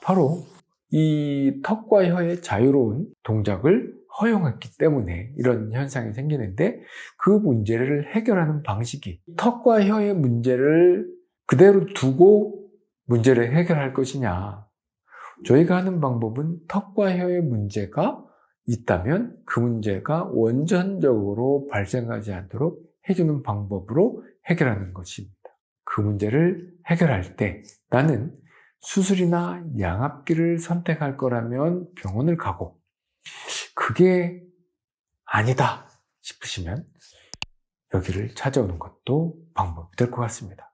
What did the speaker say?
바로 이 턱과 혀의 자유로운 동작을 허용했기 때문에 이런 현상이 생기는데, 그 문제를 해결하는 방식이 턱과 혀의 문제를 그대로 두고 문제를 해결할 것이냐, 저희가 하는 방법은 턱과 혀의 문제가 있다면 그 문제가 원천적으로 발생하지 않도록 해주는 방법으로 해결하는 것입니다. 그 문제를 해결할 때 나는 수술이나 양압기를 선택할 거라면 병원을 가고, 그게 아니다 싶으시면 여기를 찾아오는 것도 방법이 될 것 같습니다.